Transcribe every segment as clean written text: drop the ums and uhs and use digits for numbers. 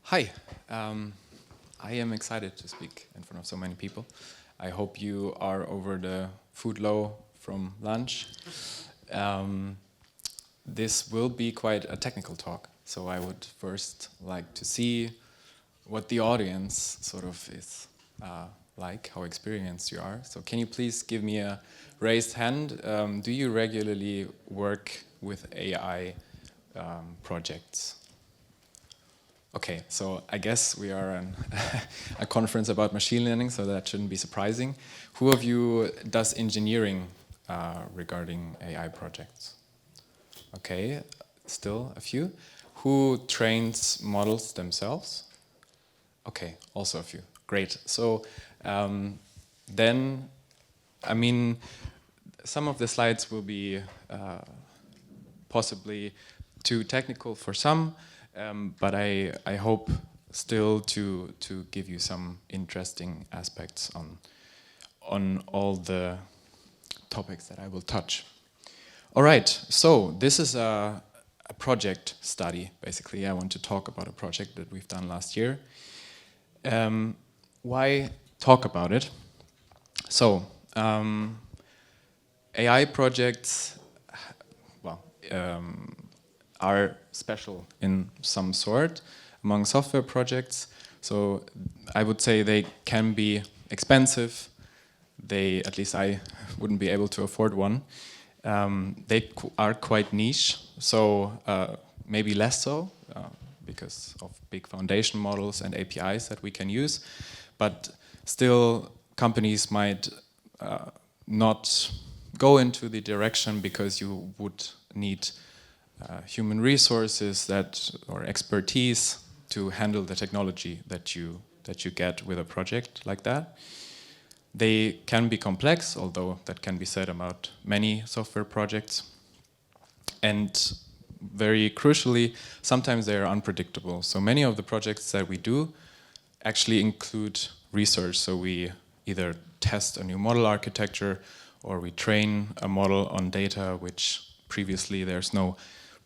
Hi, I am excited to speak in front of so many people. I hope you are over the food low from lunch. Um, this will be quite a technical talk, so I would first like to see what the audience sort of is like, how experienced you are. So can you please give me a raised hand? Do you regularly work with AI projects? Okay, so I guess we are an a conference about machine learning, so that shouldn't be surprising. Who of you does engineering regarding AI projects? Okay, still a few. Who trains models themselves? Okay, also a few. Great. So then, I mean, some of the slides will be possibly too technical for some, but I hope still to give you some interesting aspects on all the topics that I will touch. All right, so this is a project study, basically. I want to talk about a project that we've done last year. Why talk about it? So, AI projects, well, are special in some sort among software projects. So I would say they can be expensive. At least I wouldn't be able to afford one. They are quite niche, so maybe less so because of big foundation models and APIs that we can use. But still, companies might not go into the direction because you would need human resources or expertise to handle the technology that you get with a project like that. They can be complex, although that can be said about many software projects. And very crucially, sometimes they are unpredictable. So many of the projects that we do actually include research. So we either test a new model architecture or we train a model on data which previously there's no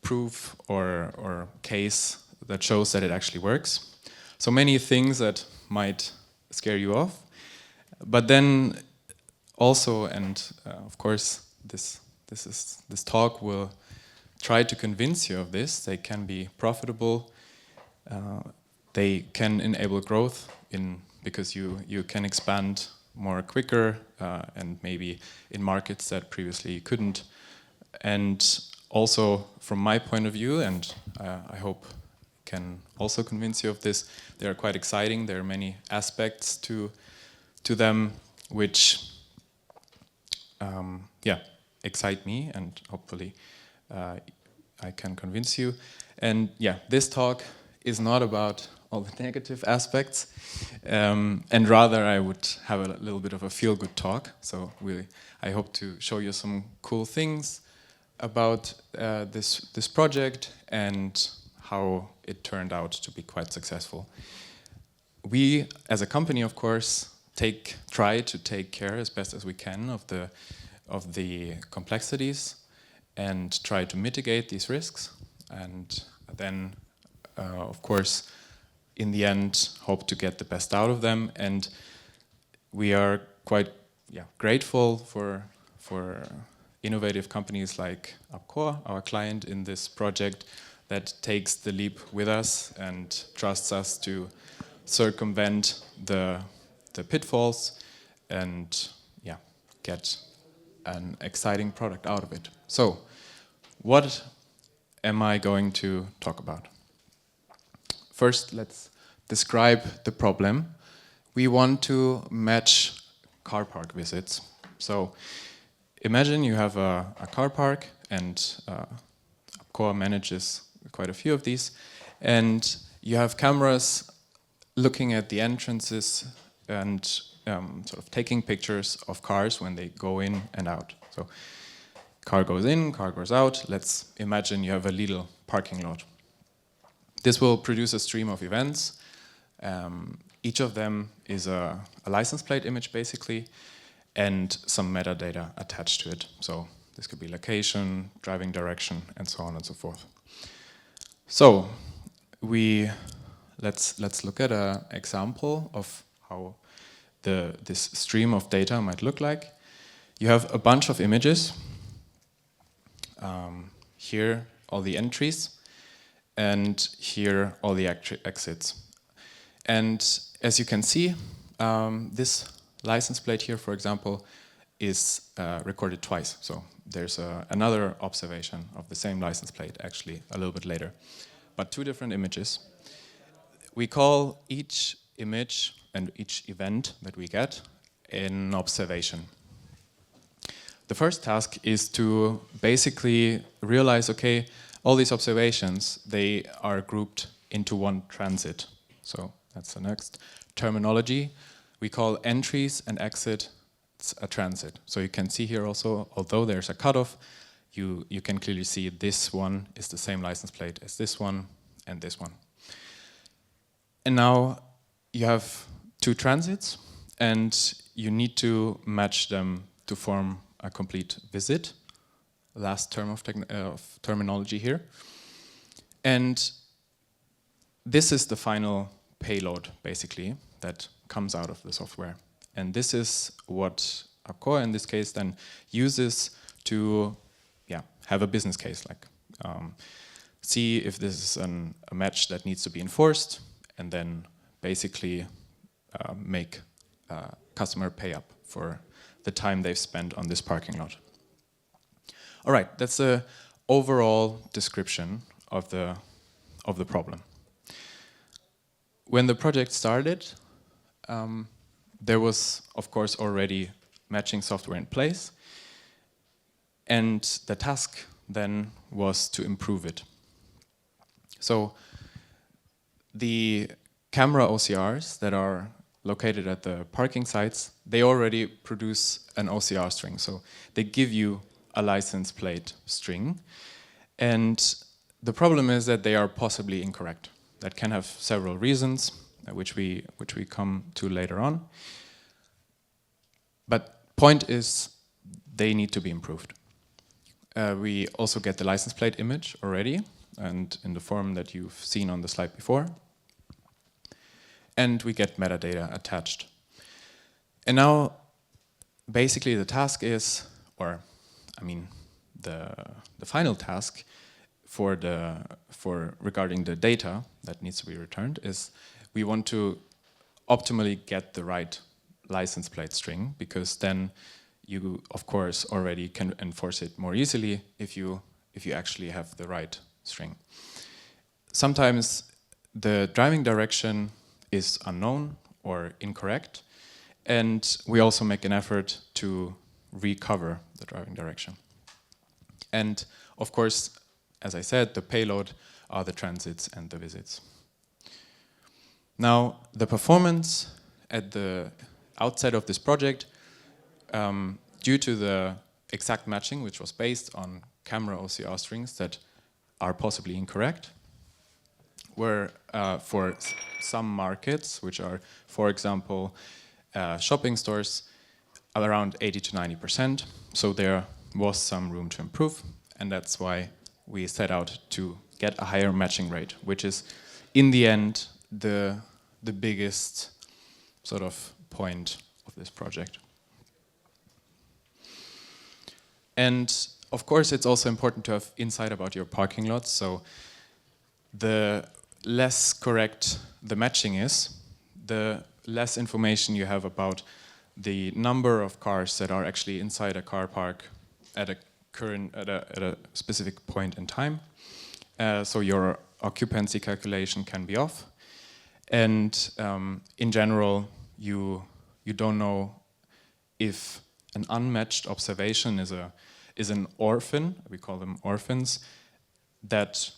proof or case that shows that it actually works. So many things that might scare you off. But then also, and of course, this talk will try to convince you of this. They can be profitable. They can enable growth because you can expand more quicker and maybe in markets that previously you couldn't. And also, from my point of view, and I hope can also convince you of this, they are quite exciting. There are many aspects to them which excite me, and hopefully I can convince you. And yeah, this talk is not about all the negative aspects, and rather I would have a little bit of a feel-good talk. So I hope to show you some cool things about this project and how it turned out to be quite successful. We, as a company, of course, try to take care as best as we can of the complexities and try to mitigate these risks, and then, of course, in the end, hope to get the best out of them. And we are quite grateful for innovative companies like Upcore, our client in this project, that takes the leap with us and trusts us to circumvent the pitfalls and get an exciting product out of it. So, what am I going to talk about? First, let's describe the problem. We want to match car park visits. So, imagine you have a car park, and Upcore manages quite a few of these, and you have cameras looking at the entrances and sort of taking pictures of cars when they go in and out. So car goes in, car goes out. Let's imagine you have a Lidl parking lot. This will produce a stream of events. Each of them is a license plate image, basically, and some metadata attached to it. So this could be location, driving direction, and so on and so forth. So we let's look at an example of how this stream of data might look like. You have a bunch of images. Here, all the entries, and here, all the exits. And as you can see, this license plate here, for example, is recorded twice. So there's another observation of the same license plate, actually, a little bit later. But two different images. We call each image and each event that we get an observation. The first task is to basically realize, okay, all these observations, they are grouped into one transit. So that's the next terminology. We call entries and exits a transit. So you can see here also, although there's a cutoff, you can clearly see this one is the same license plate as this one and this one. And now you have two transits, and you need to match them to form a complete visit. Last term of terminology here. And this is the final payload, basically, that comes out of the software. And this is what Accor, in this case, then uses to have a business case, like see if this is a match that needs to be enforced, and then basically make customer pay up for the time they've spent on this parking lot. All right, that's the overall description of the problem. When the project started, there was, of course, already matching software in place, and the task then was to improve it. So the camera OCRs that are located at the parking sites, they already produce an OCR string. So they give you a license plate string. And the problem is that they are possibly incorrect. That can have several reasons, which we come to later on. But point is, they need to be improved. We also get the license plate image already, and in the form that you've seen on the slide before. And we get metadata attached. And now, basically the task is, the final task for regarding the data that needs to be returned is we want to optimally get the right license plate string, because then you, of course, already can enforce it more easily if you actually have the right string. Sometimes the driving direction is unknown or incorrect, and we also make an effort to recover the driving direction. And of course, as I said, the payload are the transits and the visits. Now, the performance at the outset of this project, due to the exact matching, which was based on camera OCR strings that are possibly incorrect, were for some markets, which are, for example, shopping stores, around 80 to 90%. So there was some room to improve, and that's why we set out to get a higher matching rate, which is, in the end, the biggest sort of point of this project. And of course, it's also important to have insight about your parking lots. So the less correct the matching is, the less information you have about the number of cars that are actually inside a car park at a specific point in time. So your occupancy calculation can be off. And in general, you don't know if an unmatched observation is an orphan, we call them orphans, that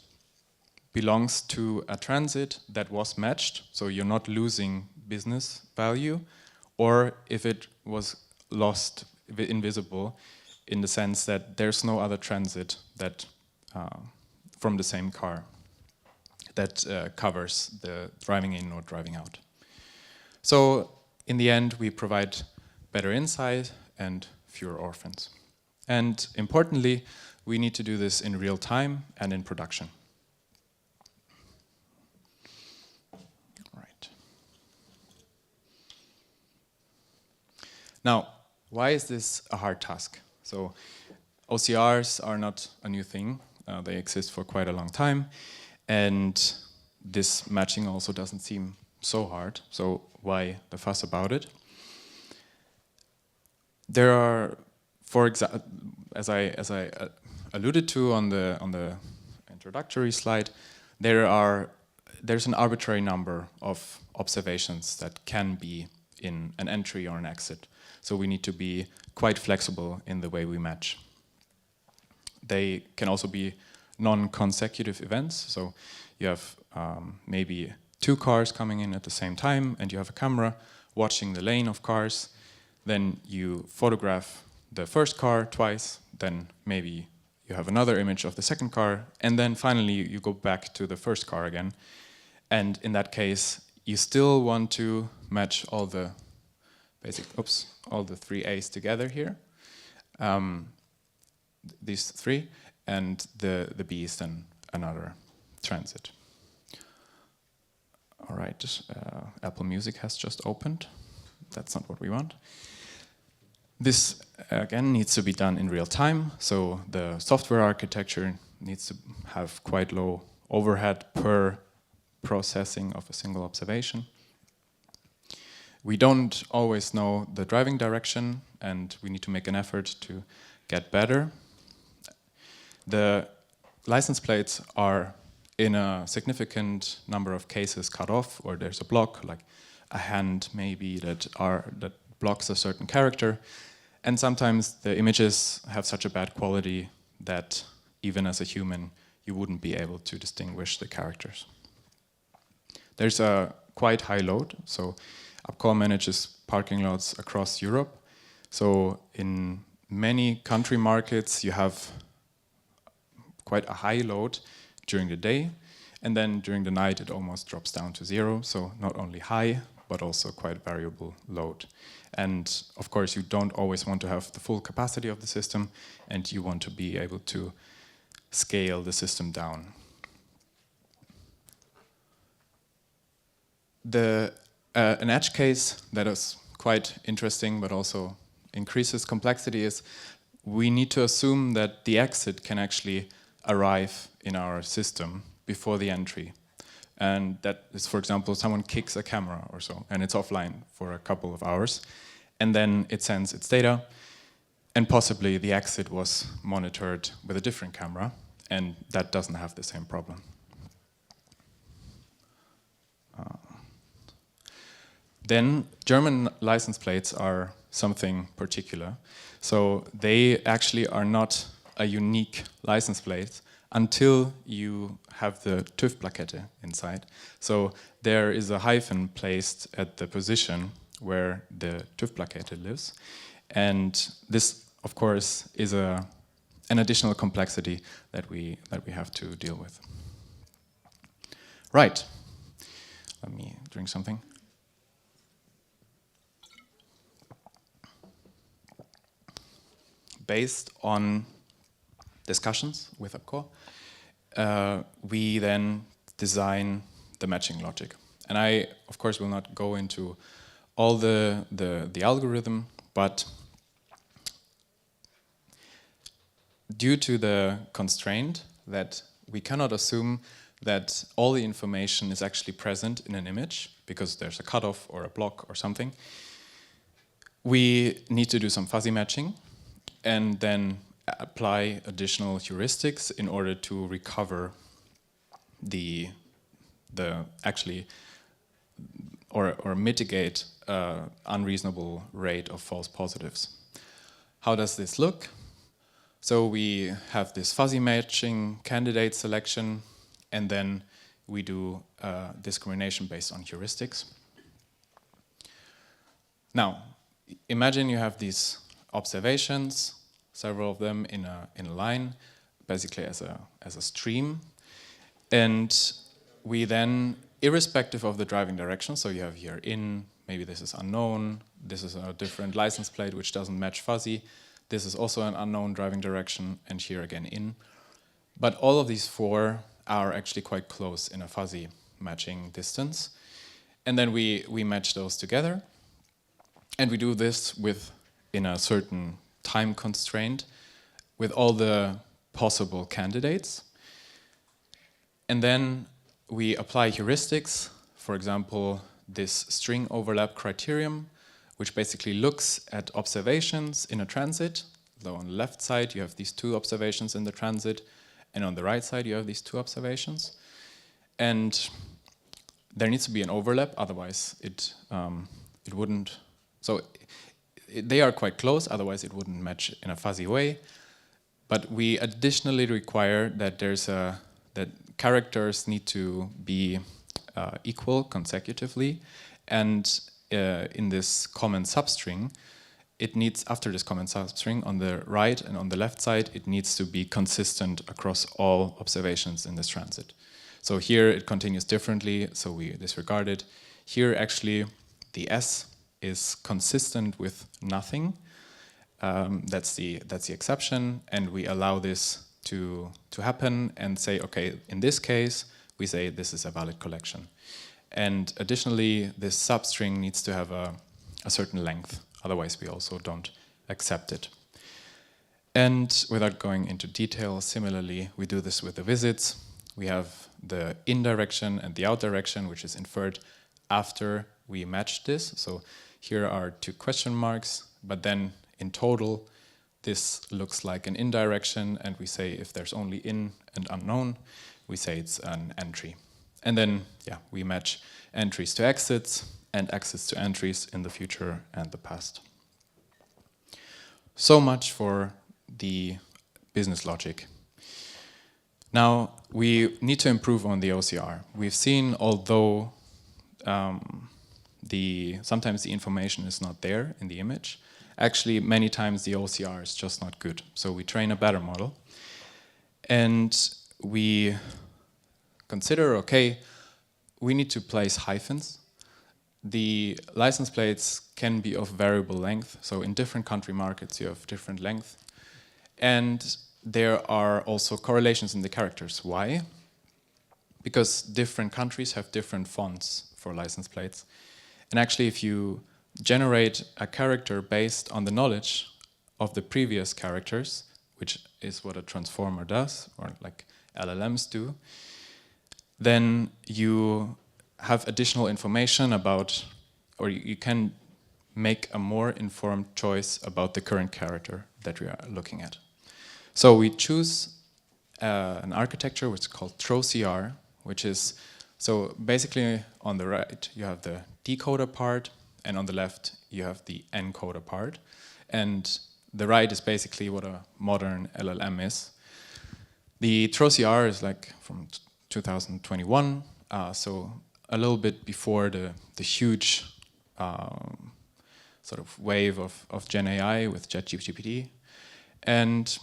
belongs to a transit that was matched, so you're not losing business value, or if it was lost, invisible, in the sense that there's no other transit that from the same car that covers the driving in or driving out. So in the end, we provide better insight and fewer orphans. And importantly, we need to do this in real time and in production. Now, why is this a hard task? So OCRs are not a new thing. They exist for quite a long time. And this matching also doesn't seem so hard. So why the fuss about it? There are, for example, as I alluded to on the introductory slide, there's an arbitrary number of observations that can be in an entry or an exit. So we need to be quite flexible in the way we match. They can also be non-consecutive events. So you have maybe 2 cars coming in at the same time, and you have a camera watching the lane of cars. Then you photograph the first car twice, then maybe you have another image of the second car, and then finally you go back to the first car again. And in that case, you still want to match all the all the 3 A's together here. These 3, and the B is then another transit. All right, Apple Music has just opened. That's not what we want. This, again, needs to be done in real time, so the software architecture needs to have quite low overhead per processing of a single observation. We don't always know the driving direction, and we need to make an effort to get better. The license plates are, in a significant number of cases, cut off, or there's a block, like a hand maybe that blocks a certain character. And sometimes the images have such a bad quality that even as a human, you wouldn't be able to distinguish the characters. There's a quite high load, so UPCOR manages parking lots across Europe. So in many country markets, you have quite a high load during the day, and then during the night it almost drops down to 0, so not only high, but also quite variable load. And of course you don't always want to have the full capacity of the system, and you want to be able to scale the system down. An edge case that is quite interesting but also increases complexity is we need to assume that the exit can actually arrive in our system before the entry. And that is, for example, someone kicks a camera or so, and it's offline for a couple of hours, and then it sends its data, and possibly the exit was monitored with a different camera, and that doesn't have the same problem. Then German license plates are something particular. So they actually are not a unique license plate until you have the TÜV-Plakette inside. So there is a hyphen placed at the position where the TÜV-Plakette lives. And this, of course, is an additional complexity that we have to deal with. Right. Let me drink something. Based on discussions with UPCOR, we then design the matching logic. And I, of course, will not go into all the algorithm, but due to the constraint that we cannot assume that all the information is actually present in an image, because there's a cutoff or a block or something, we need to do some fuzzy matching and then apply additional heuristics in order to recover the actually or mitigate unreasonable rate of false positives. How does this look? So we have this fuzzy matching candidate selection, and then we do discrimination based on heuristics. Now, imagine you have these observations, several of them in a line, basically as a stream, and we then, irrespective of the driving direction, so you have here in, maybe this is unknown, this is a different license plate which doesn't match fuzzy, this is also an unknown driving direction, and here again in. But all of these 4 are actually quite close in a fuzzy matching distance, and then we match those together. And we do this in a certain time constraint with all the possible candidates. And then we apply heuristics, for example, this string overlap criterion, which basically looks at observations in a transit. So on the left side, you have these 2 observations in the transit, and on the right side, you have these 2 observations. And there needs to be an overlap, otherwise it wouldn't. So they are quite close, otherwise it wouldn't match in a fuzzy way. But we additionally require that that characters need to be equal consecutively, and in this common substring, it needs, after this common substring, on the right and on the left side, it needs to be consistent across all observations in this transit. So here it continues differently, so we disregard it. Here actually the S is consistent with nothing. That's the exception, and we allow this to happen and say, okay, in this case, we say this is a valid collection. And additionally, this substring needs to have a certain length, otherwise we also don't accept it. And without going into detail, similarly, we do this with the visits. We have the in direction and the out direction, which is inferred after we match this. So here are 2 question marks, but then in total, this looks like an in direction, and we say if there's only in and unknown, we say it's an entry. And then, yeah, we match entries to exits and exits to entries in the future and the past. So much for the business logic. Now, we need to improve on the OCR. We've seen, although sometimes the information is not there in the image, actually many times the OCR is just not good. So we train a better model. And we consider, okay, we need to place hyphens. The license plates can be of variable length. So in different country markets, you have different length. And there are also correlations in the characters. Why? Because different countries have different fonts for license plates. And actually, if you generate a character based on the knowledge of the previous characters, which is what a transformer does, or like LLMs do, then you have additional information about, or you can make a more informed choice about the current character that we are looking at. So we choose an architecture which is called TroCR, which is, so basically on the right you have the decoder part, and on the left you have the encoder part. And the right is basically what a modern LLM is. The TroCR is like from 2021, so a little bit before the huge sort of wave of Gen AI with ChatGPT. And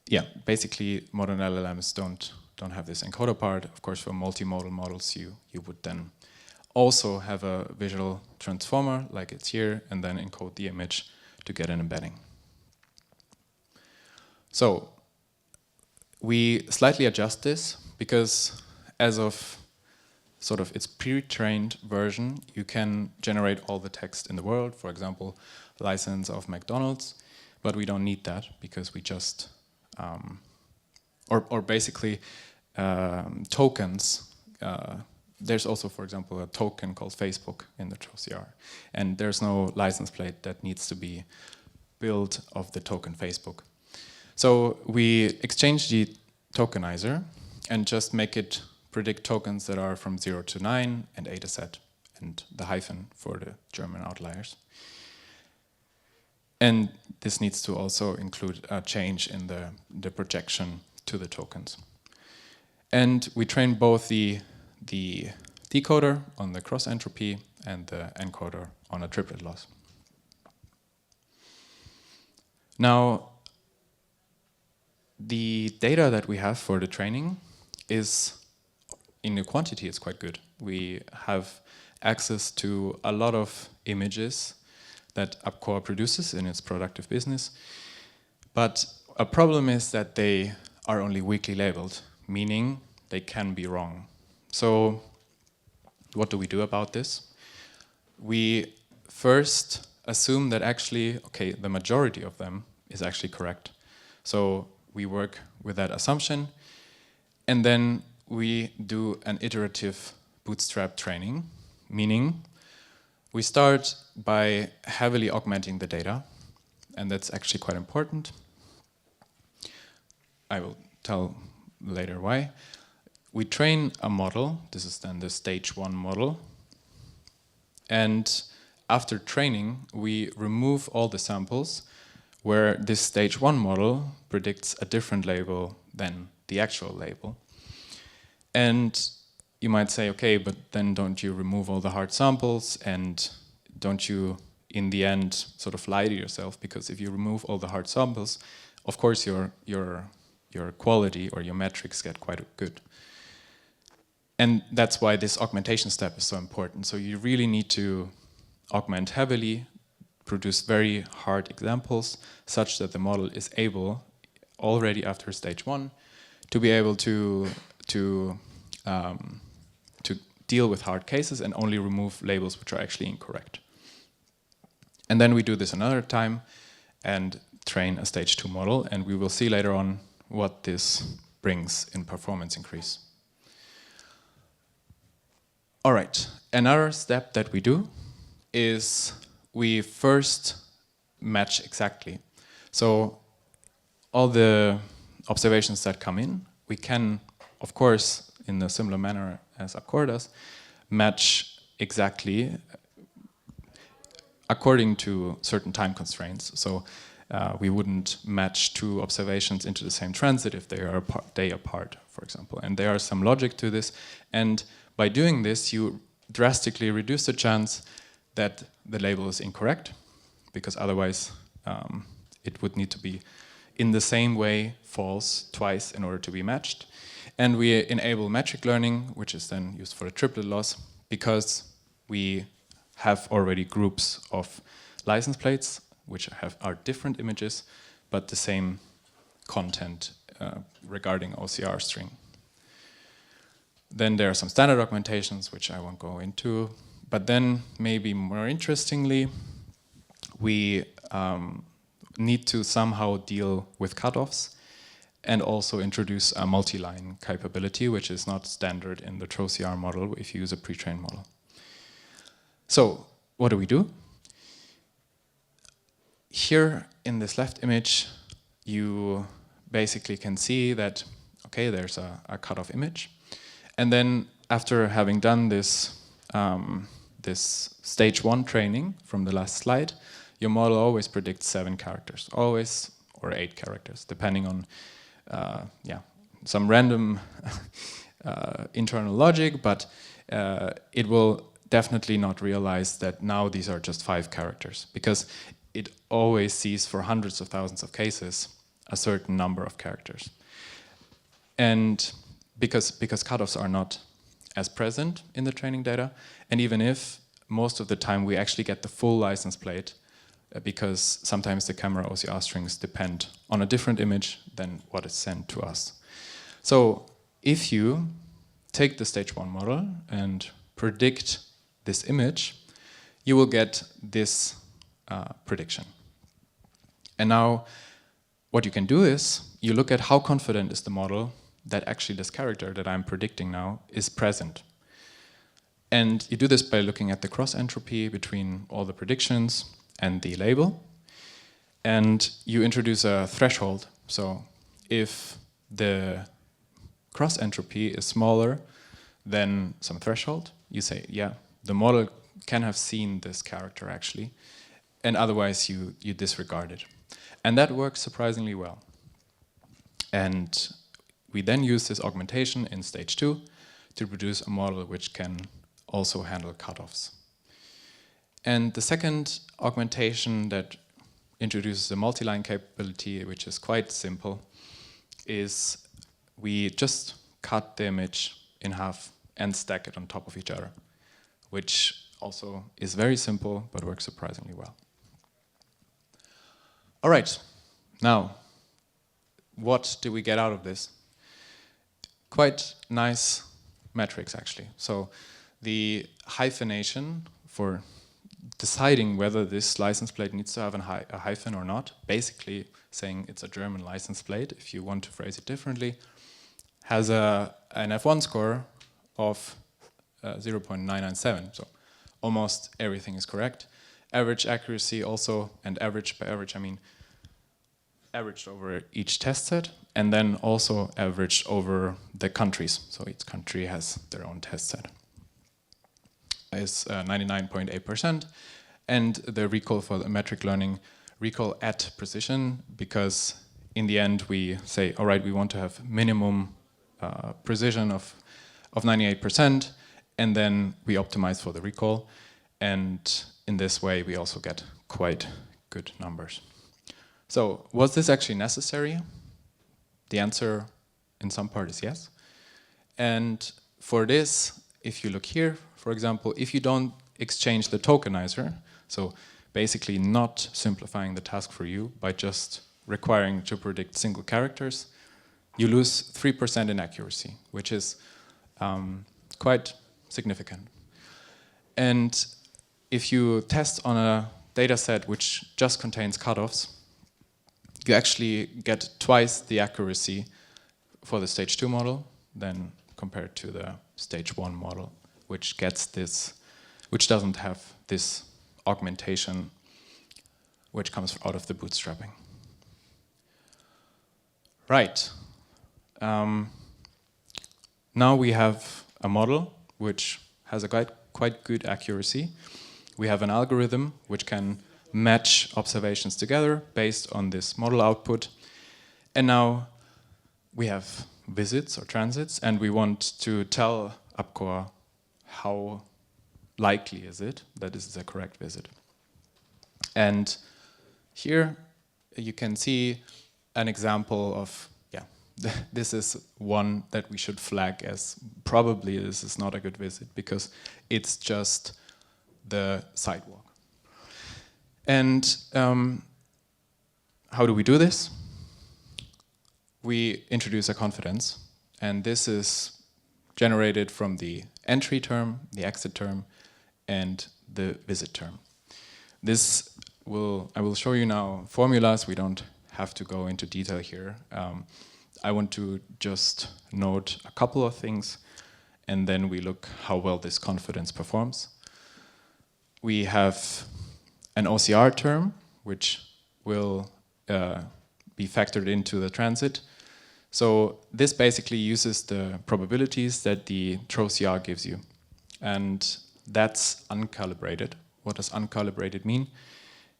yeah, basically modern LLMs don't have this encoder part. Of course, for multimodal models, you would then also have a visual transformer like it's here, and then encode the image to get an embedding. So we slightly adjust this because as of sort of its pre-trained version, you can generate all the text in the world, for example, license of McDonald's, but we don't need that because we just, or basically tokens. There's also, for example, a token called Facebook in the TroCR, and there's no license plate that needs to be built of the token Facebook. So we exchange the tokenizer and just make it predict tokens that are from 0 to 9 and A to Z, and the hyphen for the German outliers. And this needs to also include a change in the projection to the tokens. And we train both the decoder on the cross entropy and the encoder on a triplet loss. Now, the data that we have for the training is, in the quantity, it's quite good. We have access to a lot of images that UpCore produces in its productive business. But a problem is that they are only weakly labeled, meaning they can be wrong. So what do we do about this? We first assume that actually, okay, the majority of them is actually correct. So we work with that assumption, and then we do an iterative bootstrap training, meaning we start by heavily augmenting the data, and that's actually quite important. I will tell later why. We train a model, this is then the stage 1 model, and after training we remove all the samples where this stage 1 model predicts a different label than the actual label. And you might say, okay, but then don't you remove all the hard samples, and don't you in the end sort of lie to yourself? Because if you remove all the hard samples, of course your quality or your metrics get quite good. And that's why this augmentation step is so important. So you really need to augment heavily, produce very hard examples, such that the model is able, already after stage 1, to be able to deal with hard cases and only remove labels which are actually incorrect. And then we do this another time and train a stage 2 model, and we will see later on what this brings in performance increase. All right, another step that we do is we first match exactly. So all the observations that come in, we can, of course, in a similar manner as Accord does, match exactly according to certain time constraints. So we wouldn't match 2 observations into the same transit if they are a day apart, for example. And there is some logic to this. And by doing this, you drastically reduce the chance that the label is incorrect, because otherwise it would need to be in the same way false twice in order to be matched. And we enable metric learning, which is then used for the triplet loss, because we have already groups of license plates which are different images but the same content regarding OCR string. Then there are some standard augmentations which I won't go into, but then maybe more interestingly, we need to somehow deal with cutoffs and also introduce a multi-line capability, which is not standard in the TroCR model if you use a pre-trained model. So what do? Here in this left image, you basically can see that, okay, there's a cutoff image. And then after having done this, this stage 1 training from the last slide, your model always predicts 7 characters, always, or 8 characters, depending on some random internal logic, but it will definitely not realize that now these are just 5 characters, because it always sees for hundreds of thousands of cases a certain number of characters. And because cutoffs are not as present in the training data, and even if most of the time we actually get the full license plate, because sometimes the camera OCR strings depend on a different image than what is sent to us. So if you take the stage 1 model and predict this image, you will get this prediction. And now what you can do is you look at how confident is the model that actually this character that I'm predicting now is present. And you do this by looking at the cross entropy between all the predictions and the label, and you introduce a threshold. So if the cross entropy is smaller than some threshold, you say, yeah, the model can have seen this character actually, and otherwise you disregard it. And that works surprisingly well. And we then use this augmentation in stage 2 to produce a model which can also handle cutoffs. And the second augmentation that introduces a multi-line capability, which is quite simple, is we just cut the image in half and stack it on top of each other, which also is very simple but works surprisingly well. All right, now, what do we get out of this? Quite nice metrics, actually. So the hyphenation for deciding whether this license plate needs to have a hyphen or not, basically saying it's a German license plate, if you want to phrase it differently, has an F1 score of 0.997, so almost everything is correct. Average accuracy also, and average by average I mean averaged over each test set, and then also averaged over the countries, so each country has their own test set. Is 99.8%, and the recall for the metric learning, recall at precision, because in the end we say, all right, we want to have minimum precision of 98%, and then we optimize for the recall, and in this way we also get quite good numbers. So was this actually necessary? The answer in some part is yes. And for this, if you look here, for example, if you don't exchange the tokenizer, so basically not simplifying the task for you by just requiring to predict single characters, you lose 3% in accuracy, which is quite significant. And if you test on a data set which just contains cutoffs, you actually get twice the accuracy for the stage 2 model than compared to the stage 1 model, which gets this, which doesn't have this augmentation which comes out of the bootstrapping. Right. Now we have a model which has a quite good accuracy. We have an algorithm which can match observations together based on this model output. And now we have visits or transits, and we want to tell UpCore how likely is it that this is a correct visit. And here you can see an example of, this is one that we should flag as probably this is not a good visit because it's just the sidewalk. And how do we do this? We introduce a confidence, and this is generated from the entry term, the exit term, and the visit term. I will show you now formulas. We don't have to go into detail here. I want to just note a couple of things, and then we look how well this confidence performs. We have an OCR term, which will be factored into the transit. So this basically uses the probabilities that the TroCR gives you. And that's uncalibrated. What does uncalibrated mean?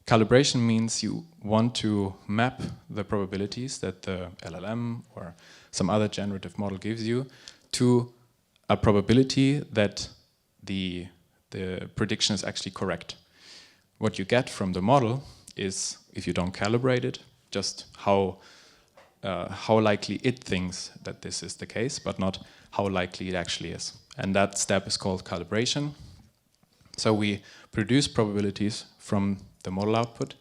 Calibration means you want to map the probabilities that the LLM or some other generative model gives you to a probability that the prediction is actually correct. What you get from the model is, if you don't calibrate it, just how likely it thinks that this is the case, but not how likely it actually is. And that step is called calibration. So we produce probabilities from the model output,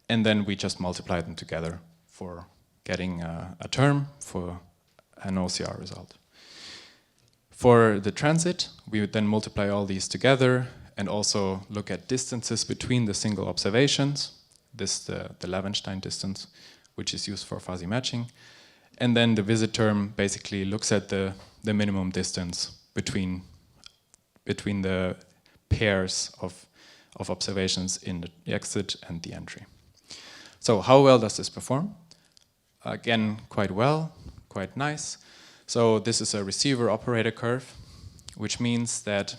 and then we just multiply them together for getting a term for an OCR result. For the transit, we would then multiply all these together and also look at distances between the single observations. This is the Levenstein distance, which is used for fuzzy matching. And then the visit term basically looks at the minimum distance between the pairs of observations in the exit and the entry. So how well does this perform? Again, quite well, quite nice. So this is a receiver operator curve, which means that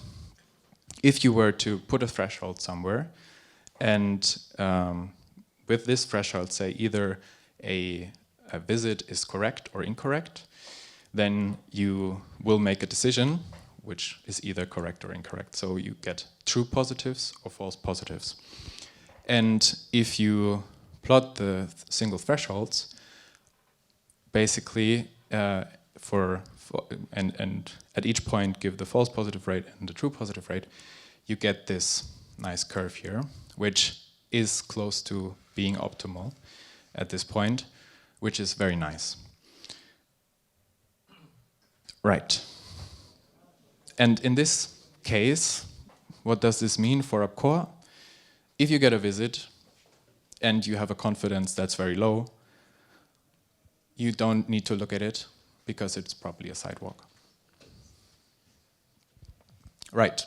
if you were to put a threshold somewhere, and with this threshold say either a visit is correct or incorrect, then you will make a decision which is either correct or incorrect. So you get true positives or false positives. And if you plot the single thresholds, basically and at each point give the false positive rate and the true positive rate, you get this nice curve here, which is close to being optimal at this point, which is very nice. Right. And in this case, what does this mean for UpCore? If you get a visit and you have a confidence that's very low, you don't need to look at it because it's probably a sidewalk. Right.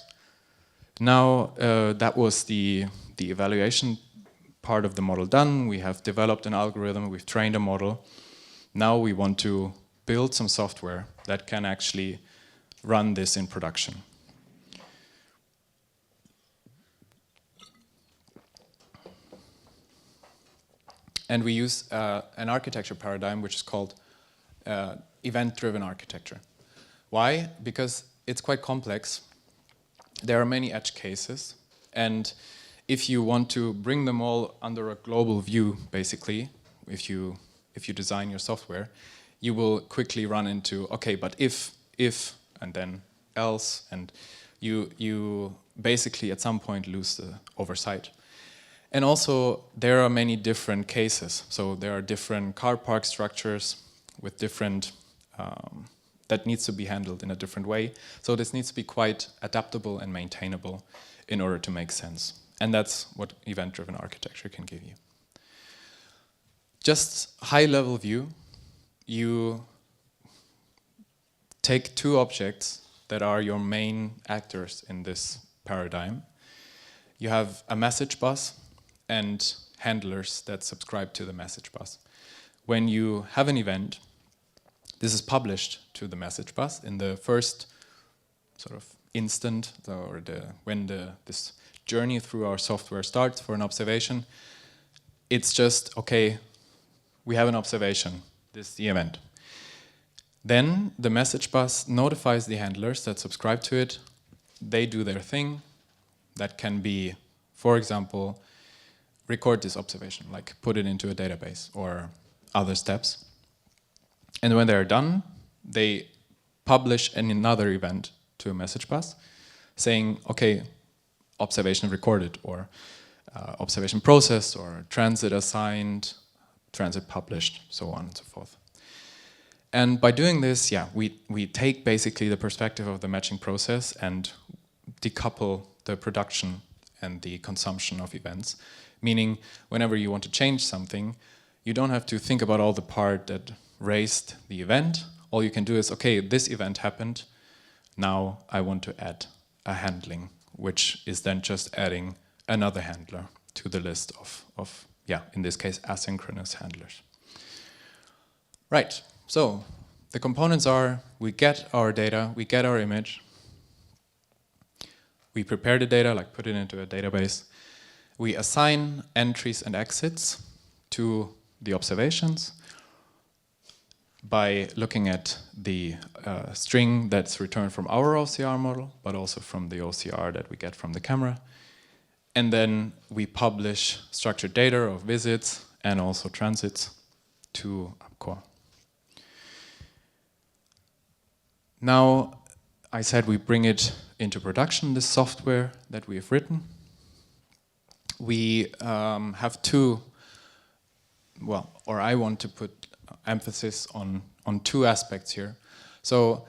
Now that was the evaluation part of the model done. We have developed an algorithm, we've trained a model. Now we want to build some software that can actually run this in production. And we use an architecture paradigm which is called event-driven architecture. Why? Because it's quite complex. There are many edge cases, and if you want to bring them all under a global view, basically, if you design your software, you will quickly run into, okay, but if, and then else, and you basically at some point lose the oversight. And also, there are many different cases. So there are different car park structures with different, that needs to be handled in a different way. So this needs to be quite adaptable and maintainable in order to make sense. And that's what event-driven architecture can give you. Just high-level view, you take two objects that are your main actors in this paradigm. You have a message bus and handlers that subscribe to the message bus. When you have an event, this is published to the message bus in the first sort of instant, or when this journey through our software starts for an observation. It's just, okay, we have an observation, this is the event. Then the message bus notifies the handlers that subscribe to it. They do their thing. That can be, for example, record this observation, like put it into a database or other steps. And when they're done, they publish another event to a message bus saying, okay, observation recorded, or observation processed, or transit assigned, transit published, so on and so forth. And by doing this, yeah, we take basically the perspective of the matching process and decouple the production and the consumption of events. Meaning, whenever you want to change something, you don't have to think about all the part that raised the event. All you can do is, okay, this event happened, now I want to add a handling, which is then just adding another handler to the list of yeah, in this case, asynchronous handlers. Right, so the components are, we get our data, we get our image, we prepare the data, like put it into a database, we assign entries and exits to the observations by looking at the string that's returned from our OCR model, but also from the OCR that we get from the camera. And then we publish structured data of visits and also transits to UpCore. Now, I said we bring it into production, this software that we have written. We have two, well, or I want to put emphasis on two aspects here. So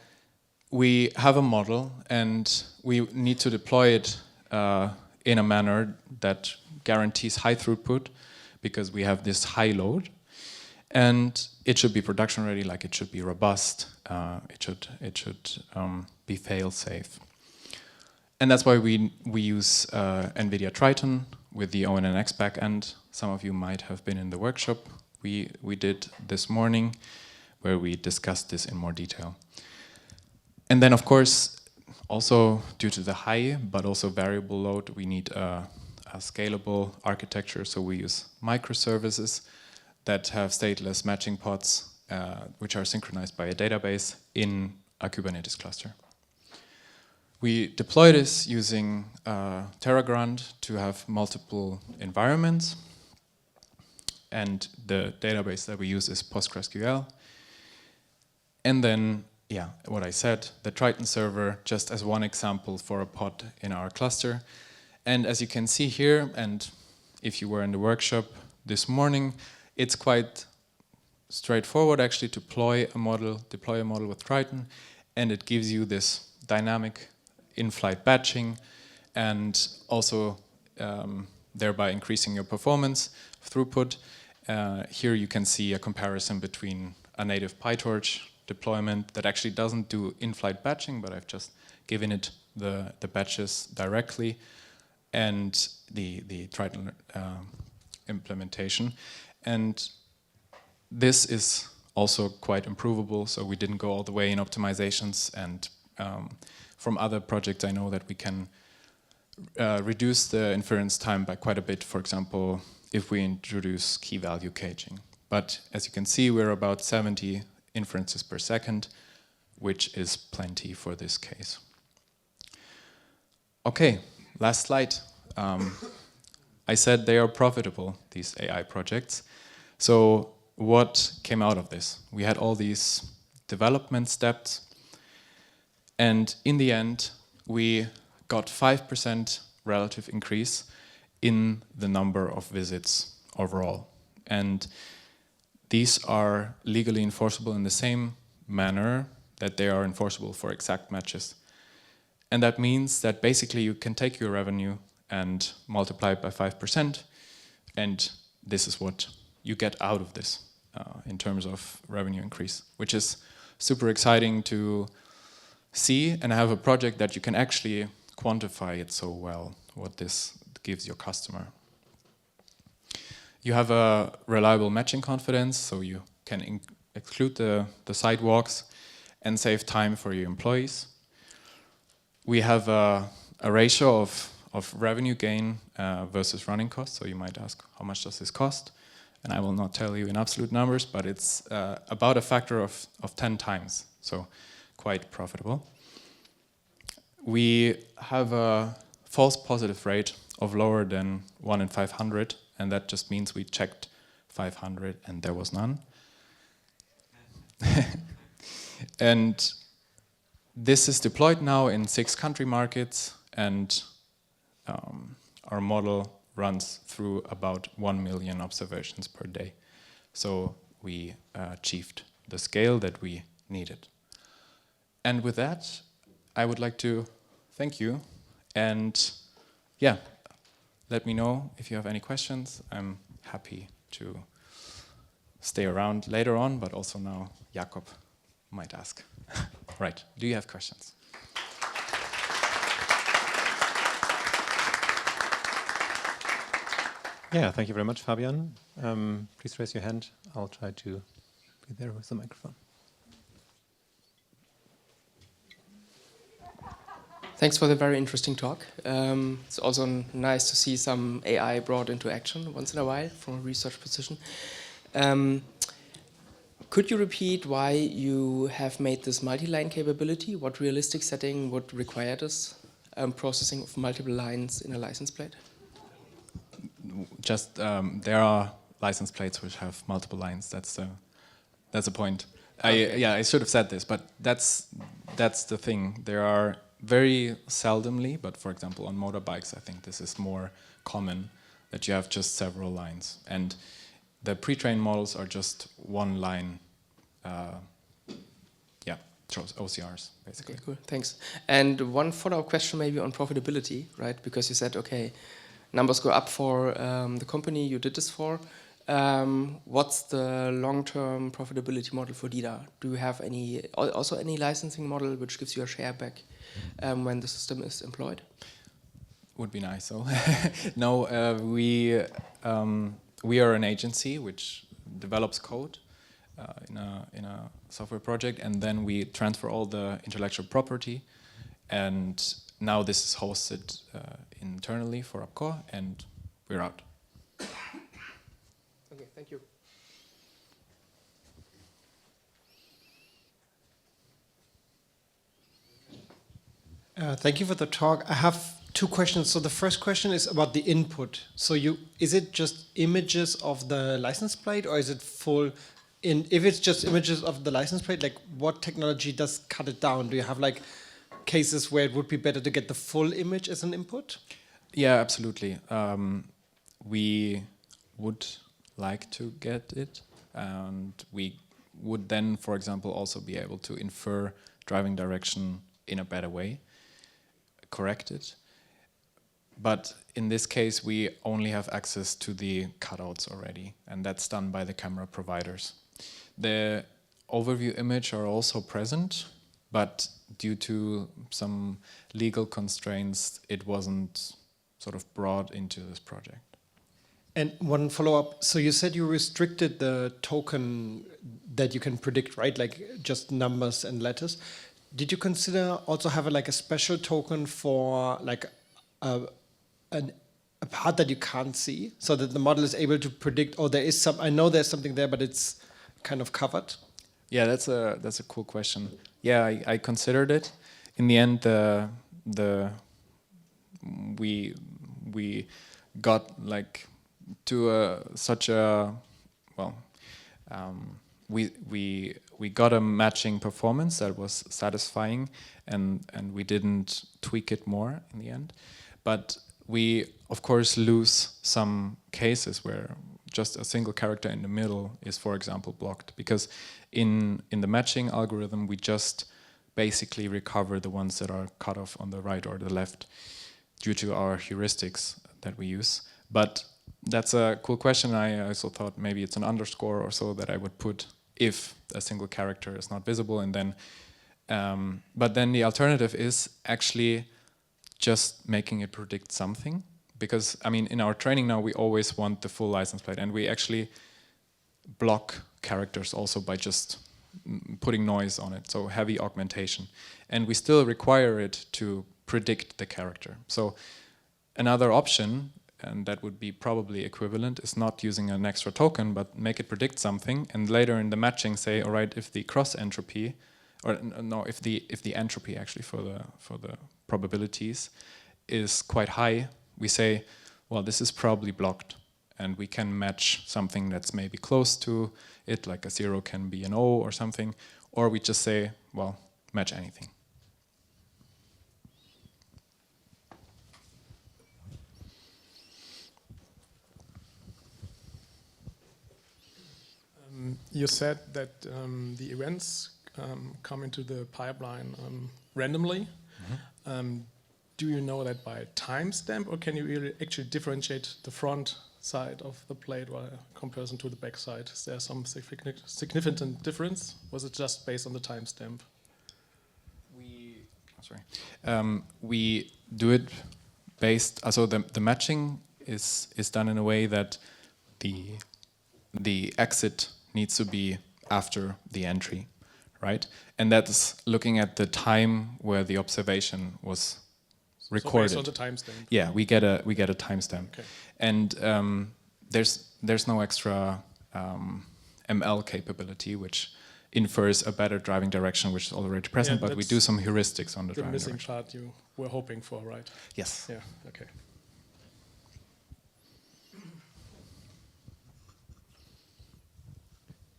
we have a model and we need to deploy it in a manner that guarantees high throughput because we have this high load. And it should be production ready, like it should be robust, it should be fail safe. And that's why we use NVIDIA Triton with the ONNX backend. Some of you might have been in the workshop we did this morning, where we discussed this in more detail. And then, of course, also due to the high but also variable load, we need a scalable architecture. So we use microservices that have stateless matching pods, which are synchronized by a database in a Kubernetes cluster. We deploy this using Terragrant to have multiple environments. And the database that we use is PostgreSQL. And then, yeah, what I said, the Triton server, just as one example for a pod in our cluster. And as you can see here, and if you were in the workshop this morning, it's quite straightforward actually to deploy a model with Triton, and it gives you this dynamic in-flight batching and also thereby increasing your performance, throughput. Here you can see a comparison between a native PyTorch deployment that actually doesn't do in-flight batching, but I've just given it the batches directly, and the Triton implementation. And this is also quite improvable, so we didn't go all the way in optimizations, and from other projects I know that we can reduce the inference time by quite a bit, for example, if we introduce key value caging. But as you can see, we're about 70 inferences per second, which is plenty for this case. Okay, last slide. I said they are profitable, these AI projects. So what came out of this? We had all these development steps, and in the end, we got 5% relative increase in the number of visits overall. And these are legally enforceable in the same manner that they are enforceable for exact matches. And that means that basically you can take your revenue and multiply it by 5%, and this is what you get out of this in terms of revenue increase, which is super exciting to see and have a project that you can actually quantify it so well, what this gives your customer. You have a reliable matching confidence, so you can exclude the sidewalks and save time for your employees. We have a ratio of revenue gain versus running costs, so you might ask, how much does this cost? And I will not tell you in absolute numbers, but it's about a factor of 10 times, so quite profitable. We have a false positive rate of lower than 1 in 500, and that just means we checked 500 and there was none. And this is deployed now in 6 country markets, and our model runs through about 1 million observations per day. So we achieved the scale that we needed. And with that, I would like to thank you, and yeah, let me know if you have any questions. I'm happy to stay around later on, but also now Jakob might ask. Right, do you have questions? Yeah, thank you very much, Fabian. Please raise your hand. I'll try to be there with the microphone. Thanks for the very interesting talk. It's also nice to see some AI brought into action once in a while from a research position. Could you repeat why you have made this multi-line capability? What realistic setting would require this processing of multiple lines in a license plate? Just there are license plates which have multiple lines. That's the point. Okay. I should have said this, but that's the thing. There are very seldomly, but for example on motorbikes, I think this is more common that you have just several lines, and the pre-trained models are just one line. OCRs basically. Okay, cool, thanks. And one follow-up question maybe on profitability, right? Because you said, okay, numbers go up for the company you did this for. What's the long-term profitability model for dida? Do you have also any licensing model which gives you a share back when the system is employed? Would be nice. So no, we are an agency which develops code in a software project, and then we transfer all the intellectual property, and now this is hosted internally for UpCore, and we're out. Okay, thank you. Thank you for the talk. I have 2 questions. So the first question is about the input. So is it just images of the license plate, or is it full? If it's just images of the license plate, like what technology does cut it down? Do you have like cases where it would be better to get the full image as an input? Yeah, absolutely. We would like to get it, and we would then, for example, also be able to infer driving direction in a better way, correct it. but in this case, we only have access to the cutouts already, and that's done by the camera providers. The overview image are also present, but due to some legal constraints, it wasn't sort of brought into this project. And one follow-up. So you said you restricted the token that you can predict, right? Like just numbers and letters. Did you consider also have a special token for like a part that you can't see, so that the model is able to predict? Oh, there is some. I know there's something there, but it's kind of covered. Yeah, that's a cool question. Yeah, I considered it. In the end, we got like to such a well. We got a matching performance that was satisfying, and we didn't tweak it more in the end. But we of course lose some cases where just a single character in the middle is, for example, blocked, because in the matching algorithm we just basically recover the ones that are cut off on the right or the left due to our heuristics that we use. But that's a cool question. I also thought maybe it's an underscore or so that I would put if a single character is not visible, and then but then the alternative is actually just making it predict something, because I mean in our training now we always want the full license plate, and we actually block characters also by just putting noise on it, so heavy augmentation, and we still require it to predict the character. So another option, and that would be probably equivalent, is not using an extra token, but make it predict something, and later in the matching say, all right, if the cross entropy, or no, if the entropy actually for the probabilities is quite high, we say, well, this is probably blocked, and we can match something that's maybe close to it, like a 0 can be an O or something, or we just say, well, match anything. You said that the events come into the pipeline randomly. Mm-hmm. Do you know that by timestamp, or can you really actually differentiate the front side of the plate while comparison to the back side? Is there some significant difference? Was it just based on the timestamp? We do it based. So the matching is done in a way that the exit needs to be after the entry, right? And that's looking at the time where the observation was recorded. So based on the timestamp. Yeah, we get a timestamp, okay. And there's no extra ML capability which infers a better driving direction, which is already present. Yeah, but we do some heuristics on the driving direction. The missing part you were hoping for, right? Yes. Yeah. Okay.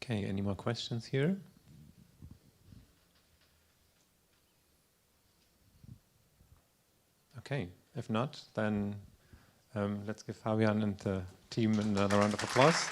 Okay, any more questions here? Okay, if not, then let's give Fabian and the team another round of applause.